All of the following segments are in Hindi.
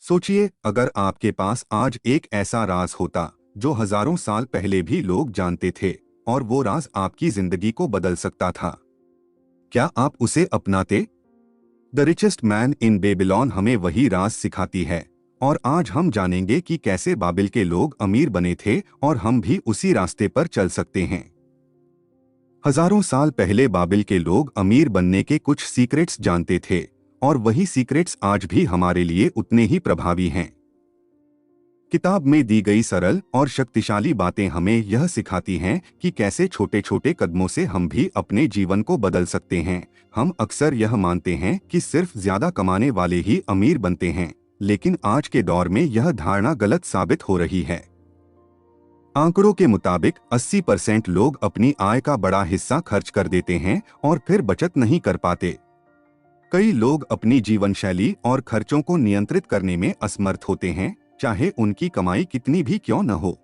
सोचिए, अगर आपके पास आज एक ऐसा राज होता जो हजारों साल पहले भी लोग जानते थे और वो राज आपकी जिंदगी को बदल सकता था। क्या आप उसे अपनाते? The richest man in Babylon हमें वही राज सिखाती है, और आज हम जानेंगे कि कैसे बाबिल के लोग अमीर बने थे और हम भी उसी रास्ते पर चल सकते हैं। हजारों साल पहले बाबिल के लोग अमीर बनने के कुछ सीक्रेट्स जानते थे, और वही सीक्रेट्स आज भी हमारे लिए उतने ही प्रभावी हैं। किताब में दी गई सरल और शक्तिशाली बातें हमें यह सिखाती हैं कि कैसे छोटे छोटे कदमों से हम भी अपने जीवन को बदल सकते हैं। हम अक्सर यह मानते हैं कि सिर्फ ज्यादा कमाने वाले ही अमीर बनते हैं, लेकिन आज के दौर में यह धारणा गलत साबित हो रही है। आंकड़ों के मुताबिक 80% लोग अपनी आय का बड़ा हिस्सा खर्च कर देते हैं और फिर बचत नहीं कर पाते। कई लोग अपनी जीवन शैली और खर्चों को नियंत्रित करने में असमर्थ होते हैं, चाहे उनकी कमाई कितनी भी क्यों न हो।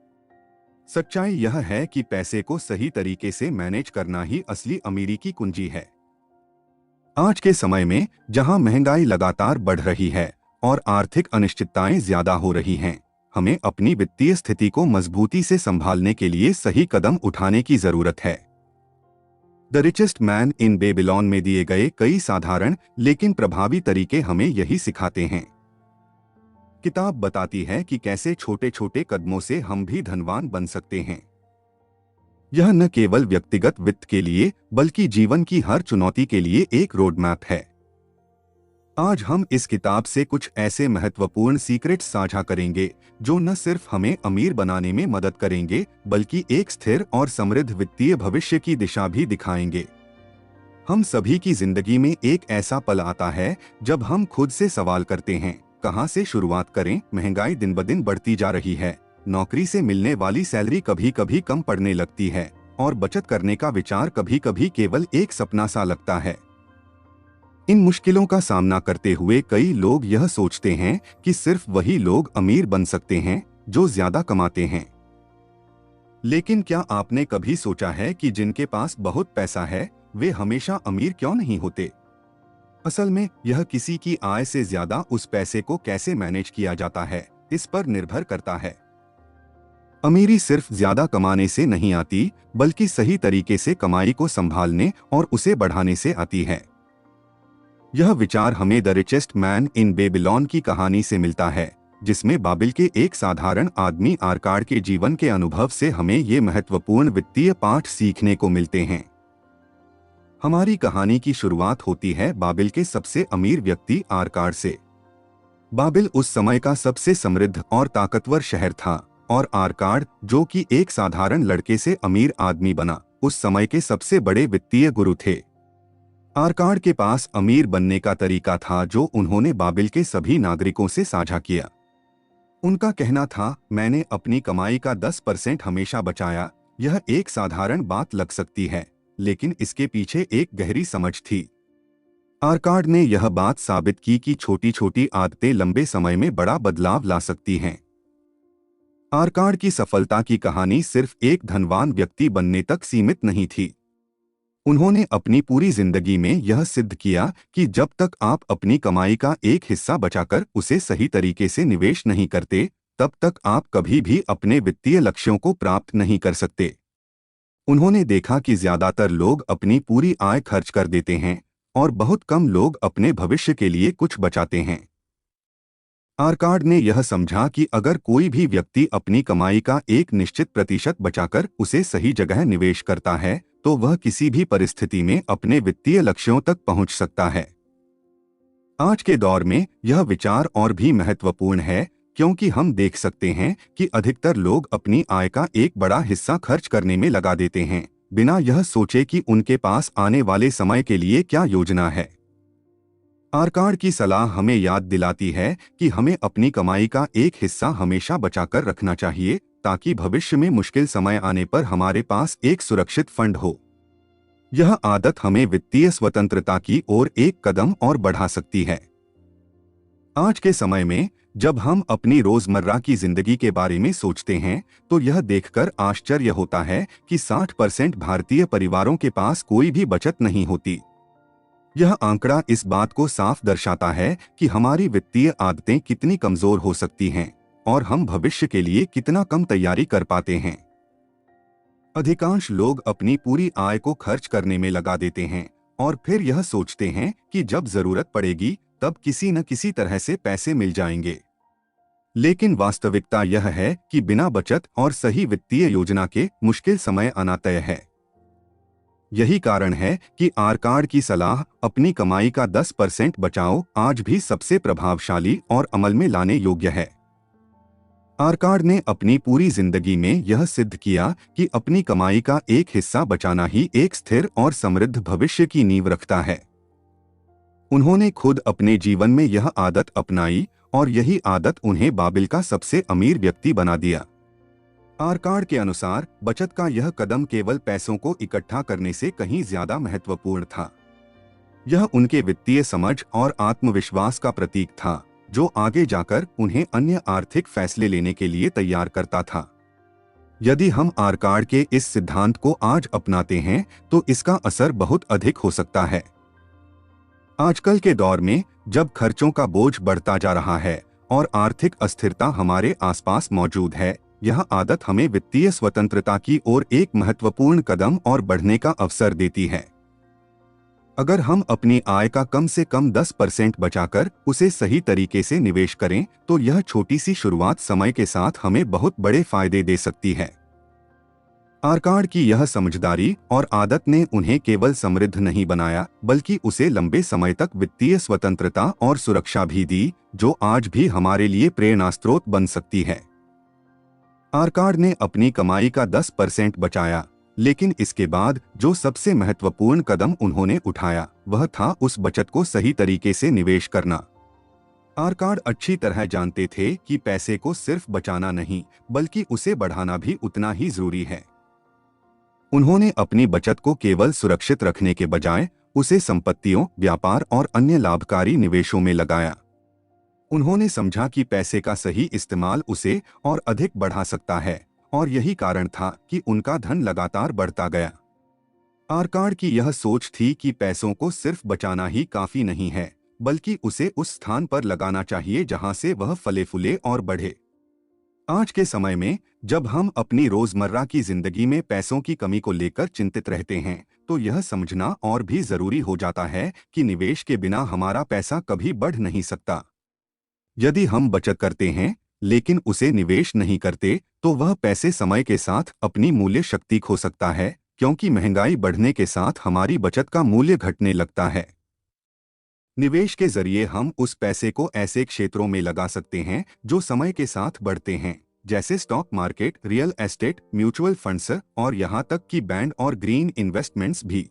सच्चाई यह है कि पैसे को सही तरीके से मैनेज करना ही असली अमीरी की कुंजी है। आज के समय में जहां महंगाई लगातार बढ़ रही है और आर्थिक अनिश्चितताएं ज्यादा हो रही हैं, हमें अपनी वित्तीय स्थिति को मजबूती से संभालने के लिए सही कदम उठाने की जरूरत है। The richest man in Babylon में दिए गए कई साधारण लेकिन प्रभावी तरीके हमें यही सिखाते हैं। किताब बताती है कि कैसे छोटे छोटे कदमों से हम भी धनवान बन सकते हैं। यह न केवल व्यक्तिगत वित्त के लिए बल्कि जीवन की हर चुनौती के लिए एक रोड मैप है। आज हम इस किताब से कुछ ऐसे महत्वपूर्ण सीक्रेट्स साझा करेंगे जो न सिर्फ हमें अमीर बनाने में मदद करेंगे, बल्कि एक स्थिर और समृद्ध वित्तीय भविष्य की दिशा भी दिखाएंगे। हम सभी की जिंदगी में एक ऐसा पल आता है जब हम खुद से सवाल करते हैं, कहां से शुरुआत करें? महंगाई दिन ब दिन बढ़ती जा रही है, नौकरी से मिलने वाली सैलरी कभी कभी कम पड़ने लगती है, और बचत करने का विचार कभी कभी केवल एक सपना सा लगता है। इन मुश्किलों का सामना करते हुए कई लोग यह सोचते हैं कि सिर्फ वही लोग अमीर बन सकते हैं जो ज्यादा कमाते हैं। लेकिन क्या आपने कभी सोचा है कि जिनके पास बहुत पैसा है वे हमेशा अमीर क्यों नहीं होते? असल में यह किसी की आय से ज्यादा उस पैसे को कैसे मैनेज किया जाता है, इस पर निर्भर करता है। अमीरी सिर्फ ज्यादा कमाने से नहीं आती, बल्कि सही तरीके से कमाई को संभालने और उसे बढ़ाने से आती है। यह विचार हमें the richest man in Babylon की कहानी से मिलता है, जिसमें बाबिल के एक साधारण आदमी आर्काड के जीवन के अनुभव से हमें ये महत्वपूर्ण वित्तीय पाठ सीखने को मिलते हैं। हमारी कहानी की शुरुआत होती है बाबिल के सबसे अमीर व्यक्ति आर्काड से। बाबिल उस समय का सबसे समृद्ध और ताकतवर शहर था, और आर्काड, जो कि एक साधारण लड़के से अमीर आदमी बना, उस समय के सबसे बड़े वित्तीय गुरु थे। आर्काड के पास अमीर बनने का तरीका था जो उन्होंने बाबिल के सभी नागरिकों से साझा किया। उनका कहना था, मैंने अपनी कमाई का 10% हमेशा बचाया। यह एक साधारण बात लग सकती है, लेकिन इसके पीछे एक गहरी समझ थी। आर्काड ने यह बात साबित की कि छोटी छोटी आदतें लंबे समय में बड़ा बदलाव ला सकती हैं। आर्काड की सफलता की कहानी सिर्फ एक धनवान व्यक्ति बनने तक सीमित नहीं थी। उन्होंने अपनी पूरी जिंदगी में यह सिद्ध किया कि जब तक आप अपनी कमाई का एक हिस्सा बचाकर उसे सही तरीके से निवेश नहीं करते, तब तक आप कभी भी अपने वित्तीय लक्ष्यों को प्राप्त नहीं कर सकते। उन्होंने देखा कि ज्यादातर लोग अपनी पूरी आय खर्च कर देते हैं और बहुत कम लोग अपने भविष्य के लिए कुछ बचाते हैं। आर्काड ने यह समझा कि अगर कोई भी व्यक्ति अपनी कमाई का एक निश्चित प्रतिशत बचाकर उसे सही जगह निवेश करता है, तो वह किसी भी परिस्थिति में अपने वित्तीय लक्ष्यों तक पहुंच सकता है। आज के दौर में यह विचार और भी महत्वपूर्ण है, क्योंकि हम देख सकते हैं कि अधिकतर लोग अपनी आय का एक बड़ा हिस्सा खर्च करने में लगा देते हैं, बिना यह सोचे कि उनके पास आने वाले समय के लिए क्या योजना है। आर्काड की सलाह हमें याद दिलाती है कि हमें अपनी कमाई का एक हिस्सा हमेशा बचाकर रखना चाहिए, ताकि भविष्य में मुश्किल समय आने पर हमारे पास एक सुरक्षित फंड हो। यह आदत हमें वित्तीय स्वतंत्रता की ओर एक कदम और बढ़ा सकती है। आज के समय में जब हम अपनी रोजमर्रा की जिंदगी के बारे में सोचते हैं, तो यह देखकर आश्चर्य होता है कि 60% भारतीय परिवारों के पास कोई भी बचत नहीं होती। यह आंकड़ा इस बात को साफ दर्शाता है कि हमारी वित्तीय आदतें कितनी कमजोर हो सकती हैं और हम भविष्य के लिए कितना कम तैयारी कर पाते हैं। अधिकांश लोग अपनी पूरी आय को खर्च करने में लगा देते हैं और फिर यह सोचते हैं कि जब जरूरत पड़ेगी तब किसी न किसी तरह से पैसे मिल जाएंगे। लेकिन वास्तविकता यह है कि बिना बचत और सही वित्तीय योजना के मुश्किल समय आना तय है। यही कारण है कि आरकार्ड की सलाह अपनी कमाई का 10% बचाओ आज भी सबसे प्रभावशाली और अमल में लाने योग्य है। आरकार्ड ने अपनी पूरी जिंदगी में यह सिद्ध किया कि अपनी कमाई का एक हिस्सा बचाना ही एक स्थिर और समृद्ध भविष्य की नींव रखता है। उन्होंने खुद अपने जीवन में यह आदत अपनाई और यही आदत उन्हें बाबिल का सबसे अमीर व्यक्ति बना दिया। आरकार्ड के अनुसार बचत का यह कदम केवल पैसों को इकट्ठा करने से कहीं ज्यादा महत्वपूर्ण था। यह उनके वित्तीय समझ और आत्मविश्वास का प्रतीक था, जो आगे जाकर उन्हें अन्य आर्थिक फैसले लेने के लिए तैयार करता था। यदि हम आरकार्ड के इस सिद्धांत को आज अपनाते हैं तो इसका असर बहुत अधिक हो सकता है। आजकल के दौर में जब खर्चों का बोझ बढ़ता जा रहा है और आर्थिक अस्थिरता हमारे आसपास मौजूद है, यह आदत हमें वित्तीय स्वतंत्रता की ओर एक महत्वपूर्ण कदम और बढ़ने का अवसर देती है। अगर हम अपनी आय का कम से कम 10% बचाकर उसे सही तरीके से निवेश करें तो यह छोटी सी शुरुआत समय के साथ हमें बहुत बड़े फायदे दे सकती है। आरकार्ड की यह समझदारी और आदत ने उन्हें केवल समृद्ध नहीं बनाया बल्कि उसे लंबे समय तक वित्तीय स्वतंत्रता और सुरक्षा भी दी, जो आज भी हमारे लिए प्रेरणास्रोत बन सकती है। आरकार्ड ने अपनी कमाई का 10% बचाया, लेकिन इसके बाद जो सबसे महत्वपूर्ण कदम उन्होंने उठाया वह था उस बचत को सही तरीके से निवेश करना। आरकार्ड अच्छी तरह जानते थे कि पैसे को सिर्फ बचाना नहीं बल्कि उसे बढ़ाना भी उतना ही जरूरी है। उन्होंने अपनी बचत को केवल सुरक्षित रखने के बजाय उसे संपत्तियों, व्यापार और अन्य लाभकारी निवेशों में लगाया। उन्होंने समझा कि पैसे का सही इस्तेमाल उसे और अधिक बढ़ा सकता है और यही कारण था कि उनका धन लगातार बढ़ता गया। आरकार्ड की यह सोच थी कि पैसों को सिर्फ बचाना ही काफी नहीं है बल्कि उसे उस स्थान पर लगाना चाहिए जहां से वह फले फूले और बढ़े। आज के समय में जब हम अपनी रोजमर्रा की जिंदगी में पैसों की कमी को लेकर चिंतित रहते हैं तो यह समझना और भी जरूरी हो जाता है कि निवेश के बिना हमारा पैसा कभी बढ़ नहीं सकता। यदि हम बचत करते हैं लेकिन उसे निवेश नहीं करते तो वह पैसे समय के साथ अपनी मूल्य शक्ति खो सकता है, क्योंकि महंगाई बढ़ने के साथ हमारी बचत का मूल्य घटने लगता है। निवेश के जरिए हम उस पैसे को ऐसे क्षेत्रों में लगा सकते हैं जो समय के साथ बढ़ते हैं, जैसे stock market, real estate, mutual funds और यहाँ तक कि बॉन्ड और ग्रीन इन्वेस्टमेंट्स भी।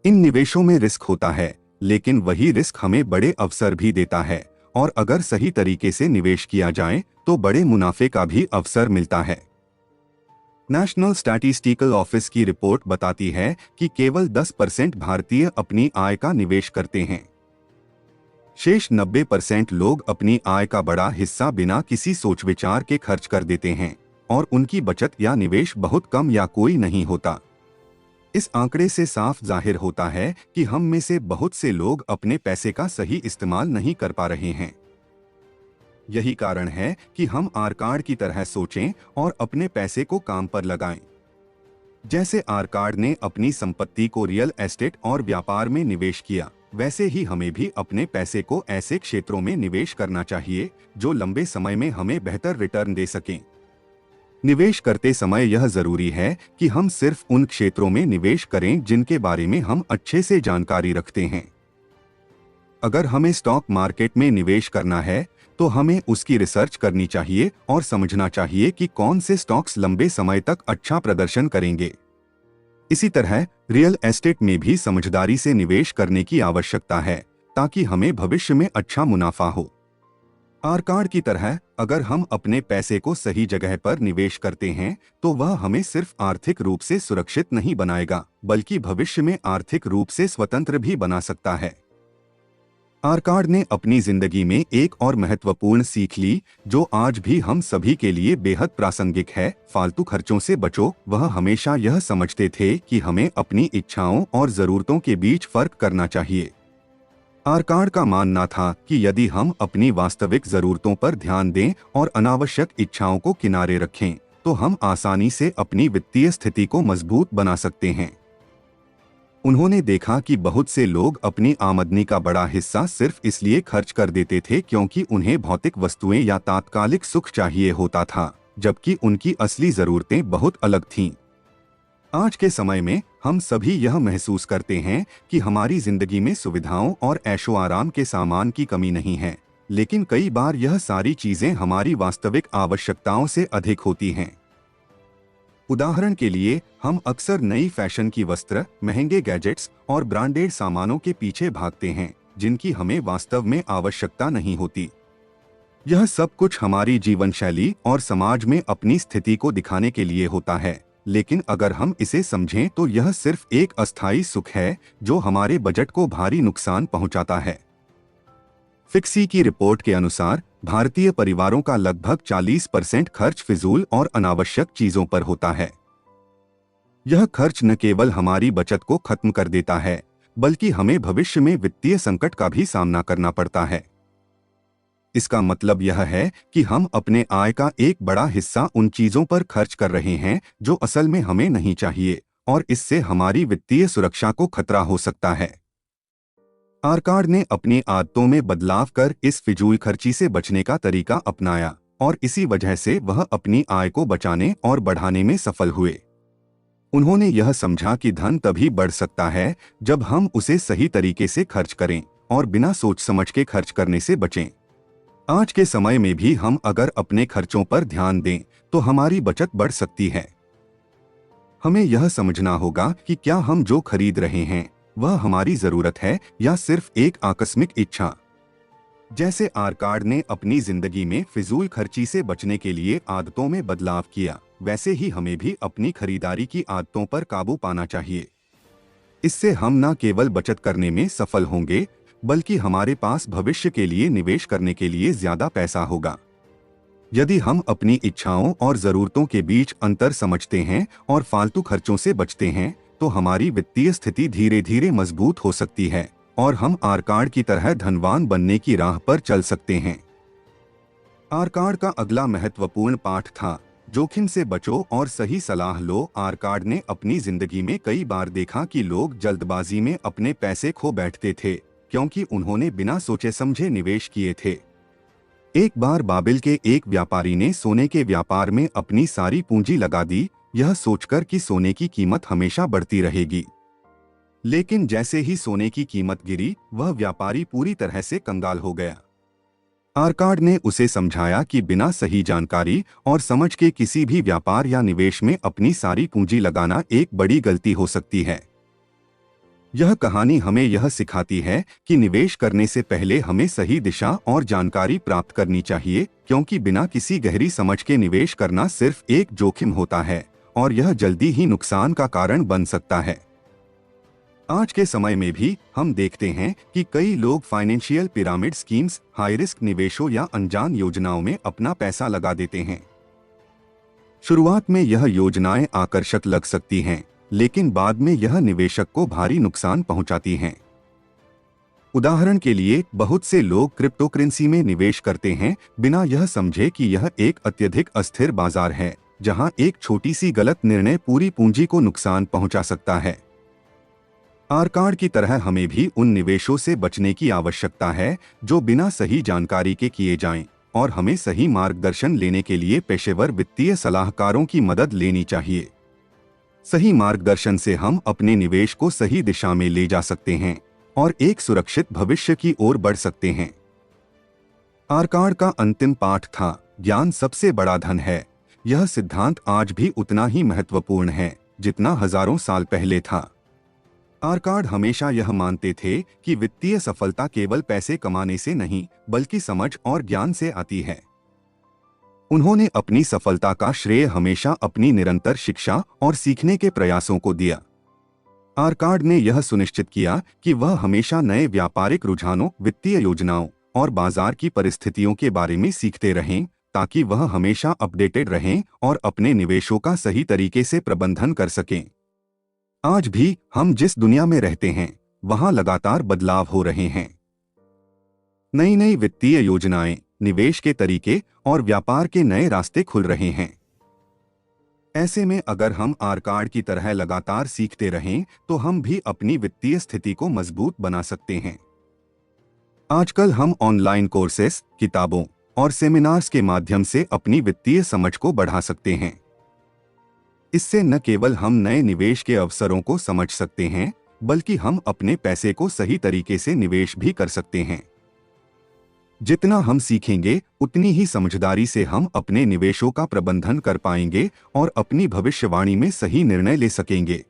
इन निवेशों में रिस्क होता है, लेकिन वही रिस्क हमें बड़े अवसर भी देता है और अगर सही तरीके से निवेश किया जाए तो बड़े मुनाफे का भी अवसर मिलता है। नेशनल स्टैटिस्टिकल ऑफिस की रिपोर्ट बताती है कि केवल 10% भारतीय अपनी आय का निवेश करते हैं। शेष 90% लोग अपनी आय का बड़ा हिस्सा बिना किसी सोच विचार के खर्च कर देते हैं और उनकी बचत या निवेश बहुत कम या कोई नहीं होता। इस आंकड़े से साफ जाहिर होता है कि हम में से बहुत से लोग अपने पैसे का सही इस्तेमाल नहीं कर पा रहे हैं। यही कारण है कि हम आरकार्ड की तरह सोचें और अपने पैसे को काम पर लगाएं। जैसे आरकार्ड ने अपनी संपत्ति को रियल एस्टेट और व्यापार में निवेश किया, वैसे ही हमें भी अपने पैसे को ऐसे क्षेत्रों में निवेश करना चाहिए जो लंबे समय में हमें बेहतर रिटर्न दे सकें। निवेश करते समय यह जरूरी है कि हम सिर्फ उन क्षेत्रों में निवेश करें जिनके बारे में हम अच्छे से जानकारी रखते हैं। अगर हमें स्टॉक मार्केट में निवेश करना है तो हमें उसकी रिसर्च करनी चाहिए और समझना चाहिए कि कौन से स्टॉक्स लंबे समय तक अच्छा प्रदर्शन करेंगे। इसी तरह रियल एस्टेट में भी समझदारी से निवेश करने की आवश्यकता है ताकि हमें भविष्य में अच्छा मुनाफा हो। आरकार्ड की तरह अगर हम अपने पैसे को सही जगह पर निवेश करते हैं तो वह हमें सिर्फ आर्थिक रूप से सुरक्षित नहीं बनाएगा बल्कि भविष्य में आर्थिक रूप से स्वतंत्र भी बना सकता है। आर्काड ने अपनी जिंदगी में एक और महत्वपूर्ण सीख ली, जो आज भी हम सभी के लिए बेहद प्रासंगिक है। फालतू खर्चों से बचो। वह हमेशा यह समझते थे कि हमें अपनी इच्छाओं और जरूरतों के बीच फर्क करना चाहिए। आर्काड का मानना था कि यदि हम अपनी वास्तविक जरूरतों पर ध्यान दें और अनावश्यक इच्छाओं को किनारे रखें, तो हम आसानी से अपनी वित्तीय स्थिति को मजबूत बना सकते हैं। उन्होंने देखा कि बहुत से लोग अपनी आमदनी का बड़ा हिस्सा सिर्फ इसलिए खर्च कर देते थे क्योंकि उन्हें भौतिक वस्तुएं या तात्कालिक सुख चाहिए होता था, जबकि उनकी असली जरूरतें बहुत अलग थीं। आज के समय में हम सभी यह महसूस करते हैं कि हमारी जिंदगी में सुविधाओं और ऐशो आराम के सामान की कमी नहीं है, लेकिन कई बार यह सारी चीजें हमारी वास्तविक आवश्यकताओं से अधिक होती हैं। उदाहरण के लिए, हम अक्सर नई फैशन की वस्त्र, महंगे गैजेट्स और ब्रांडेड सामानों के पीछे भागते हैं, जिनकी हमें वास्तव में आवश्यकता नहीं होती। यह सब कुछ हमारी जीवन शैली और समाज में अपनी स्थिति को दिखाने के लिए होता है, लेकिन अगर हम इसे समझें तो यह सिर्फ एक अस्थायी सुख है जो हमारे बजट को भारी नुकसान पहुंचाता है। फिक्सी की रिपोर्ट के अनुसार भारतीय परिवारों का लगभग 40% खर्च फिजूल और अनावश्यक चीजों पर होता है। यह खर्च न केवल हमारी बचत को खत्म कर देता है, बल्कि हमें भविष्य में वित्तीय संकट का भी सामना करना पड़ता है। इसका मतलब यह है कि हम अपने आय का एक बड़ा हिस्सा उन चीजों पर खर्च कर रहे हैं जो असल में हमें नहीं चाहिए, और इससे हमारी वित्तीय सुरक्षा को खतरा हो सकता है। आर्काड ने अपनी आदतों में बदलाव कर इस फिजूल खर्ची से बचने का तरीका अपनाया, और इसी वजह से वह अपनी आय को बचाने और बढ़ाने में सफल हुए। उन्होंने यह समझा कि धन तभी बढ़ सकता है जब हम उसे सही तरीके से खर्च करें और बिना सोच समझ के खर्च करने से बचें। आज के समय में भी हम अगर अपने खर्चों पर ध्यान दें तो हमारी बचत बढ़ सकती है। हमें यह समझना होगा कि क्या हम जो खरीद रहे हैं वह हमारी जरूरत है या सिर्फ एक आकस्मिक इच्छा। जैसे आर्काड ने अपनी जिंदगी में फिजूल खर्ची से बचने के लिए आदतों में बदलाव किया, वैसे ही हमें भी अपनी खरीदारी की आदतों पर काबू पाना चाहिए। इससे हम न केवल बचत करने में सफल होंगे, बल्कि हमारे पास भविष्य के लिए निवेश करने के लिए ज्यादा पैसा होगा। यदि हम अपनी इच्छाओं और जरूरतों के बीच अंतर समझते हैं और फालतू खर्चों से बचते हैं, तो हमारी वित्तीय स्थिति धीरे धीरे मजबूत हो सकती है और हम आर्काड की तरह धनवान बनने की राह पर चल सकते हैं। आर्काड का अगला महत्वपूर्ण पाठ था जोखिम से बचो और सही सलाह लो। आर्काड ने अपनी जिंदगी में कई बार देखा कि लोग जल्दबाजी में अपने पैसे खो बैठते थे क्योंकि उन्होंने बिना सोचे समझे निवेश किए थे। एक बार बाबिल के एक व्यापारी ने सोने के व्यापार में अपनी सारी पूंजी लगा दी, यह सोचकर कि सोने की कीमत हमेशा बढ़ती रहेगी। लेकिन जैसे ही सोने की कीमत गिरी, वह व्यापारी पूरी तरह से कंगाल हो गया। आर्काड ने उसे समझाया कि बिना सही जानकारी और समझ के किसी भी व्यापार या निवेश में अपनी सारी पूंजी लगाना एक बड़ी गलती हो सकती है। यह कहानी हमें यह सिखाती है कि निवेश करने से पहले हमें सही दिशा और जानकारी प्राप्त करनी चाहिए, क्योंकि बिना किसी गहरी समझ के निवेश करना सिर्फ एक जोखिम होता है और यह जल्दी ही नुकसान का कारण बन सकता है। आज के समय में भी हम देखते हैं कि कई लोग financial pyramid schemes, high risk निवेशों या अनजान योजनाओं में अपना पैसा लगा देते हैं। शुरुआत में यह योजनाएं आकर्षक लग सकती हैं, लेकिन बाद में यह निवेशक को भारी नुकसान पहुंचाती हैं। उदाहरण के लिए, बहुत से लोग क्रिप्टोकरेंसी में निवेश करते हैं बिना यह समझे कि यह एक अत्यधिक अस्थिर बाजार है, जहां एक छोटी सी गलत निर्णय पूरी पूंजी को नुकसान पहुंचा सकता है। आर्काड की तरह हमें भी उन निवेशों से बचने की आवश्यकता है जो बिना सही जानकारी के किए जाएं, और हमें सही मार्गदर्शन लेने के लिए पेशेवर वित्तीय सलाहकारों की मदद लेनी चाहिए। सही मार्गदर्शन से हम अपने निवेश को सही दिशा में ले जा सकते हैं और एक सुरक्षित भविष्य की ओर बढ़ सकते हैं। आर्काड का अंतिम पाठ था ज्ञान सबसे बड़ा धन है। यह सिद्धांत आज भी उतना ही महत्वपूर्ण है जितना हजारों साल पहले था। आर्काड हमेशा यह मानते थे कि वित्तीय सफलता केवल पैसे कमाने से नहीं, बल्कि समझ और ज्ञान से आती है। उन्होंने अपनी सफलता का श्रेय हमेशा अपनी निरंतर शिक्षा और सीखने के प्रयासों को दिया। आर्काड ने यह सुनिश्चित किया कि वह हमेशा नए व्यापारिक रुझानों, वित्तीय योजनाओं और बाजार की परिस्थितियों के बारे में सीखते रहें, ताकि वह हमेशा अपडेटेड रहें और अपने निवेशों का सही तरीके से प्रबंधन कर सकें। आज भी हम जिस दुनिया में रहते हैं, वहां लगातार बदलाव हो रहे हैं। नई नई वित्तीय योजनाएं, निवेश के तरीके और व्यापार के नए रास्ते खुल रहे हैं। ऐसे में अगर हम आर्काड की तरह लगातार सीखते रहें, तो हम भी अपनी वित्तीय स्थिति को मजबूत बना सकते हैं। आजकल हम ऑनलाइन कोर्सेस, किताबों और सेमिनार्स के माध्यम से अपनी वित्तीय समझ को बढ़ा सकते हैं। इससे न केवल हम नए निवेश के अवसरों को समझ सकते हैं, बल्कि हम अपने पैसे को सही तरीके से निवेश भी कर सकते हैं। जितना हम सीखेंगे, उतनी ही समझदारी से हम अपने निवेशों का प्रबंधन कर पाएंगे और अपनी भविष्यवाणी में सही निर्णय ले सकेंगे।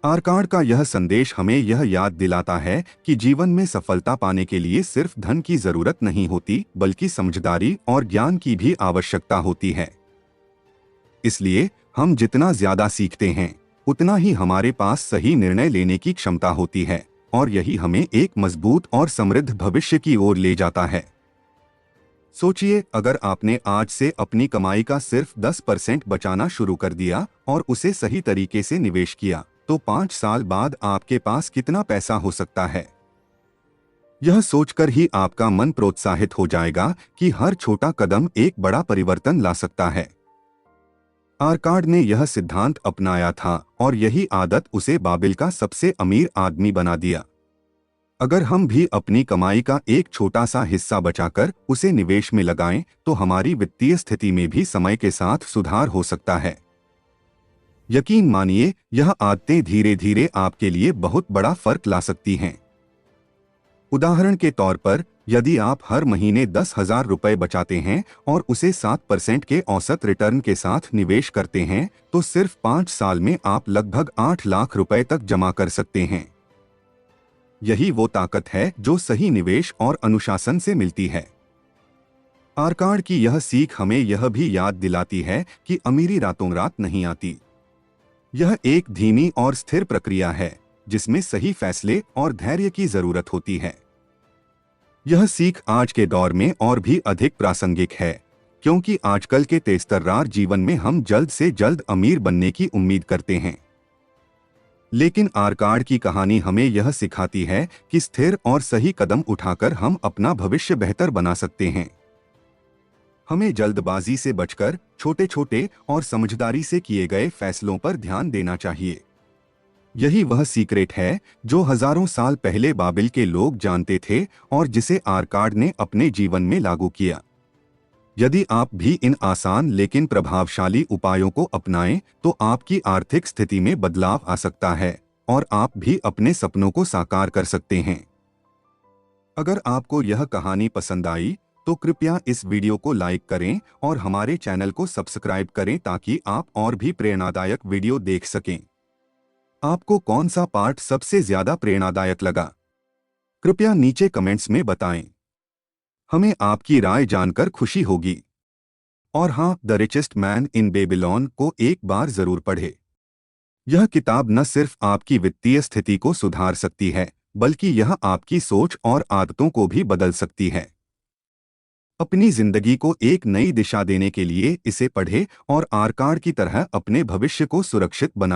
आर्काड का यह संदेश हमें यह याद दिलाता है कि जीवन में सफलता पाने के लिए सिर्फ धन की जरूरत नहीं होती, बल्कि समझदारी और ज्ञान की भी आवश्यकता होती है। इसलिए हम जितना ज्यादा सीखते हैं, उतना ही हमारे पास सही निर्णय लेने की क्षमता होती है, और यही हमें एक मजबूत और समृद्ध भविष्य की ओर ले जाता है। सोचिए, अगर आपने आज से अपनी कमाई का सिर्फ 10% बचाना शुरू कर दिया और उसे सही तरीके से निवेश किया, तो 5 साल बाद आपके पास कितना पैसा हो सकता है। यह सोचकर ही आपका मन प्रोत्साहित हो जाएगा कि हर छोटा कदम एक बड़ा परिवर्तन ला सकता है। आर्काड ने यह सिद्धांत अपनाया था और यही आदत उसे बाबिल का सबसे अमीर आदमी बना दिया। अगर हम भी अपनी कमाई का एक छोटा सा हिस्सा बचाकर उसे निवेश में लगाएं, तो हमारी वित्तीय स्थिति में भी समय के साथ सुधार हो सकता है। यकीन मानिए, यह आदतें धीरे धीरे आपके लिए बहुत बड़ा फर्क ला सकती हैं। उदाहरण के तौर पर, यदि आप हर महीने 10,000 रुपए बचाते हैं और उसे 7% के औसत रिटर्न के साथ निवेश करते हैं, तो सिर्फ 5 साल में आप लगभग 8 लाख रुपए तक जमा कर सकते हैं। यही वो ताकत है जो सही निवेश और अनुशासन से मिलती है। आर्काड की यह सीख हमें यह भी याद दिलाती है कि अमीरी रातों रात नहीं आती। यह एक धीमी और स्थिर प्रक्रिया है, जिसमें सही फैसले और धैर्य की जरूरत होती है। यह सीख आज के दौर में और भी अधिक प्रासंगिक है, क्योंकि आजकल के तेजतर्रार जीवन में हम जल्द से जल्द अमीर बनने की उम्मीद करते हैं। लेकिन आर्काड की कहानी हमें यह सिखाती है कि स्थिर और सही कदम उठाकर हम अपना भविष्य बेहतर बना सकते हैं। हमें जल्दबाजी से बचकर छोटे छोटे और समझदारी से किए गए फैसलों पर ध्यान देना चाहिए। यही वह सीक्रेट है जो हजारों साल पहले बाबिल के लोग जानते थे और जिसे आर्काड ने अपने जीवन में लागू किया। यदि आप भी इन आसान लेकिन प्रभावशाली उपायों को अपनाएं, तो आपकी आर्थिक स्थिति में बदलाव आ सकता है और आप भी अपने सपनों को साकार कर सकते हैं। अगर आपको यह कहानी पसंद आई, तो कृपया इस वीडियो को लाइक करें और हमारे चैनल को सब्सक्राइब करें, ताकि आप और भी प्रेरणादायक वीडियो देख सकें। आपको कौन सा पार्ट सबसे ज्यादा प्रेरणादायक लगा? कृपया नीचे कमेंट्स में बताएं। हमें आपकी राय जानकर खुशी होगी। और हाँ, the richest man in Babylon को एक बार जरूर पढ़ें। यह किताब न सिर्फ आपकी वित्तीय स्थिति को सुधार सकती है, बल्कि यह आपकी सोच और आदतों को भी बदल सकती है। अपनी जिंदगी को एक नई दिशा देने के लिए इसे पढ़ें और आर्काड की तरह अपने भविष्य को सुरक्षित बनाएं।